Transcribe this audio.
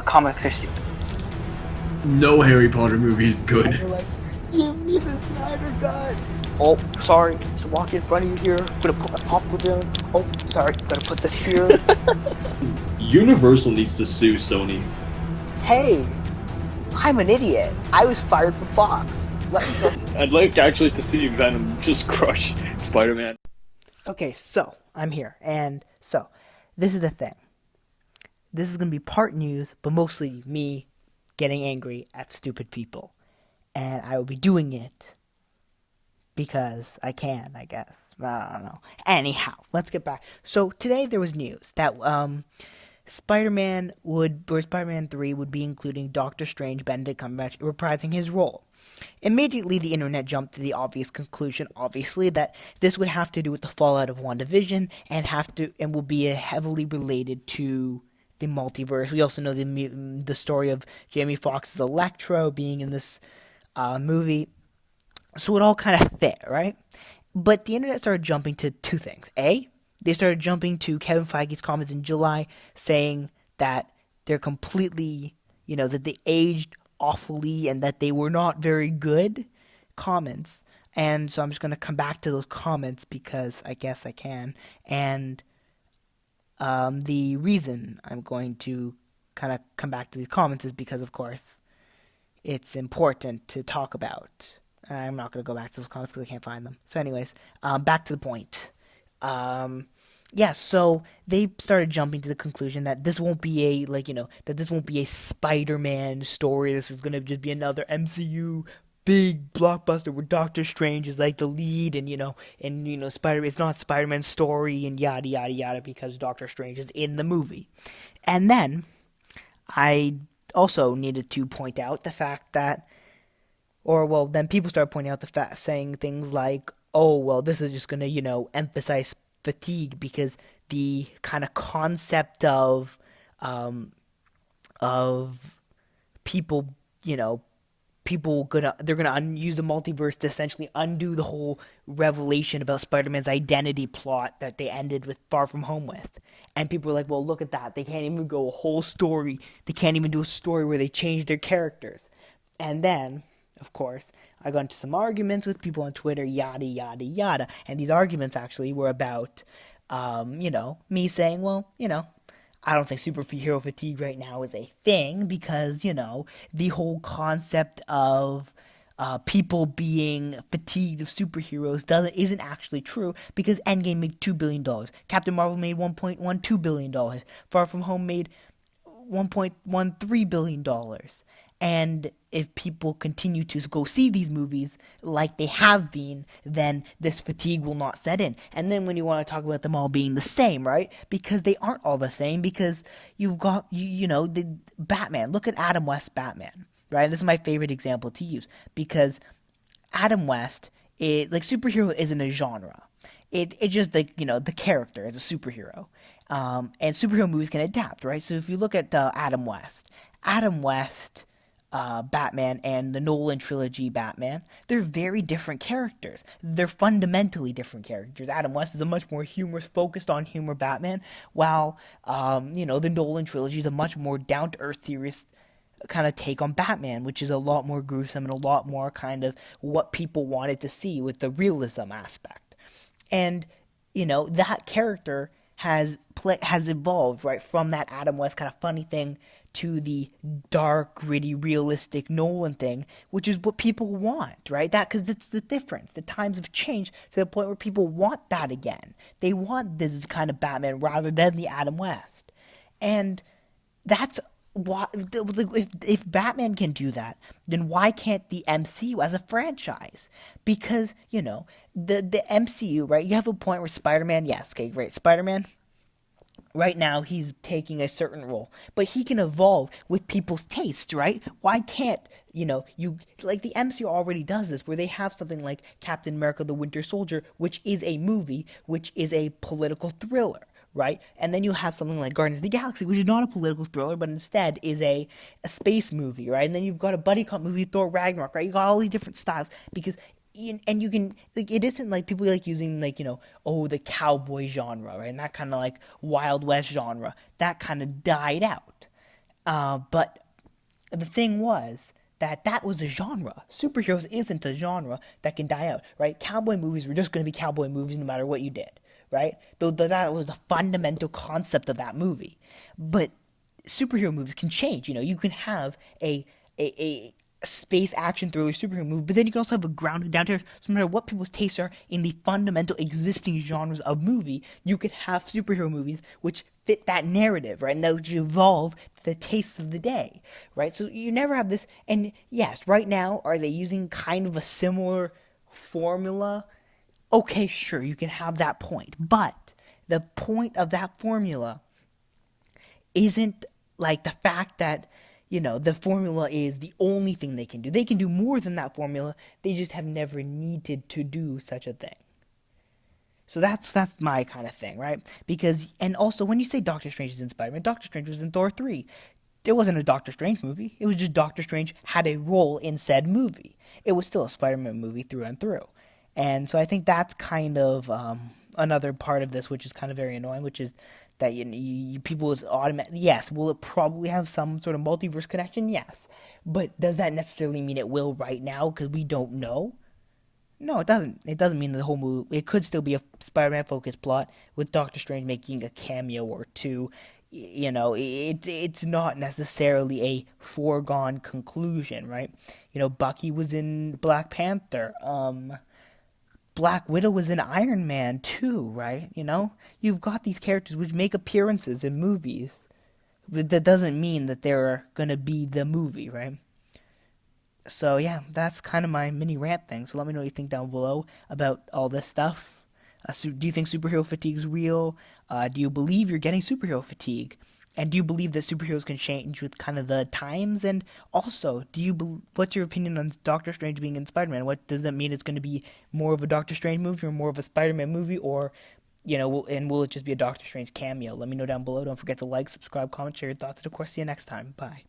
comics are stupid. No Harry Potter movie is good. And you're like, give me the Snyder Cut. Oh, sorry, just walk in front of you here. Gonna put my popcorn down. Oh, sorry, gotta put this here. Universal needs to sue Sony. Hey, I'm an idiot. I was fired from Fox. Let me go. I'd like actually to see Venom just crush Spider-Man. Okay, so I'm here, and so this is the thing. This is going to be part news, but mostly me getting angry at stupid people. And I will be doing it because I can, I guess. I don't know. Anyhow, let's get back. So today there was news that Spider-Man 3 would be including Doctor Strange, Benedict Cumberbatch, reprising his role. Immediately, the internet jumped to the obvious conclusion, obviously, that this would have to do with the fallout of WandaVision and will be heavily related to the multiverse. We also know the story of Jamie Foxx's Electro being in this movie, so it all kind of fit, right? But the internet started jumping to two things. They started jumping to Kevin Feige's comments in July saying that they're completely, that they aged awfully and that they were not very good comments. And so I'm just going to come back to those comments because I guess I can. And the reason I'm going to kind of come back to these comments is because, of course, it's important to talk about. I'm not going to go back to those comments because I can't find them. So anyways, back to the point. So they started jumping to the conclusion that this won't be that this won't be a Spider-Man story. This is going to just be another MCU big blockbuster where Doctor Strange is like the lead and it's not Spider-Man's story and yada yada yada because Doctor Strange is in the movie. And then I also needed to point out the fact that then people started pointing out the fact, saying things like, oh, well, this is just going to, emphasize fatigue because the kind of concept of people, they're gonna use the multiverse to essentially undo the whole revelation about Spider-Man's identity plot that they ended with Far From Home with. And people were like, well, look at that. They can't even go a whole story. They can't even do a story where they change their characters. And then, of course, I got into some arguments with people on Twitter, yada, yada, yada. And these arguments actually were about, me saying, well, I don't think superhero fatigue right now is a thing because, the whole concept of people being fatigued of superheroes isn't actually true because Endgame made $2 billion. Captain Marvel made $1.12 billion. Far From Home made $1.13 billion. And if people continue to go see these movies like they have been, then this fatigue will not set in. And then when you want to talk about them all being the same, right? Because they aren't all the same because you've got, the Batman. Look at Adam West's Batman, right? This is my favorite example to use because Adam West, superhero isn't a genre. It's just the character is a superhero. And superhero movies can adapt, right? So if you look at Adam West, Batman and the Nolan trilogy Batman, they're very different characters. They're fundamentally different characters. Adam West is a much more humorous, focused on humor Batman, while, the Nolan trilogy is a much more down-to-earth, serious kind of take on Batman, which is a lot more gruesome and a lot more kind of what people wanted to see with the realism aspect. And, that character has evolved, right, from that Adam West kind of funny thing to the dark, gritty, realistic Nolan thing, which is what people want, right? Because it's the difference. The times have changed to the point where people want that again. They want this kind of Batman rather than the Adam West. And that's why, if Batman can do that, then why can't the MCU as a franchise? Because, the MCU, right? You have a point where Spider-Man, yes, okay, great. Spider-Man, right now, he's taking a certain role, but he can evolve with people's taste, right? Why can't, the MCU already does this, where they have something like Captain America the Winter Soldier, which is a movie, which is a political thriller, right? And then you have something like Guardians of the Galaxy, which is not a political thriller, but instead is a space movie, right? And then you've got a buddy cop movie, Thor Ragnarok, right? You got all these different styles, because and you can, it isn't like people using the cowboy genre, right? And that kind of Wild West genre, that kind of died out. But the thing was that was a genre. Superheroes isn't a genre that can die out, right? Cowboy movies were just going to be cowboy movies no matter what you did, right? Though that was the fundamental concept of that movie. But superhero movies can change. You can have a space action thriller superhero movie, but then you can also have a grounded down to earth. So no matter what people's tastes are in the fundamental existing genres of movie, you could have superhero movies which fit that narrative, right? And that would evolve to the tastes of the day, right? So you never have this. And yes, right now, are they using kind of a similar formula? Okay, sure, you can have that point, but the point of that formula isn't like the fact that the formula is the only thing they can do. They can do more than that formula. They just have never needed to do such a thing. So that's my kind of thing, right? And also when you say Doctor Strange is in Spider-Man, Doctor Strange was in Thor 3. It wasn't a Doctor Strange movie. It was just Doctor Strange had a role in said movie. It was still a Spider-Man movie through and through. And so I think that's kind of another part of this, which is kind of very annoying, which is that people is automatic. Yes, will it probably have some sort of multiverse connection? Yes, but does that necessarily mean it will right now? Because we don't know. No, it doesn't. It doesn't mean the whole movie. It could still be a Spider-Man focused plot with Doctor Strange making a cameo or two. It's not necessarily a foregone conclusion, right? Bucky was in Black Panther. Black Widow was in Iron Man too, right? You've got these characters which make appearances in movies. But that doesn't mean that they're gonna be the movie, right? So yeah, that's kind of my mini rant thing. So let me know what you think down below about all this stuff. Do you think superhero fatigue is real? Do you believe you're getting superhero fatigue? And do you believe that superheroes can change with kind of the times? And also, what's your opinion on Doctor Strange being in Spider-Man? What does that mean? It's going to be more of a Doctor Strange movie or more of a Spider-Man movie? Or, and will it just be a Doctor Strange cameo? Let me know down below. Don't forget to like, subscribe, comment, share your thoughts. And of course, see you next time. Bye.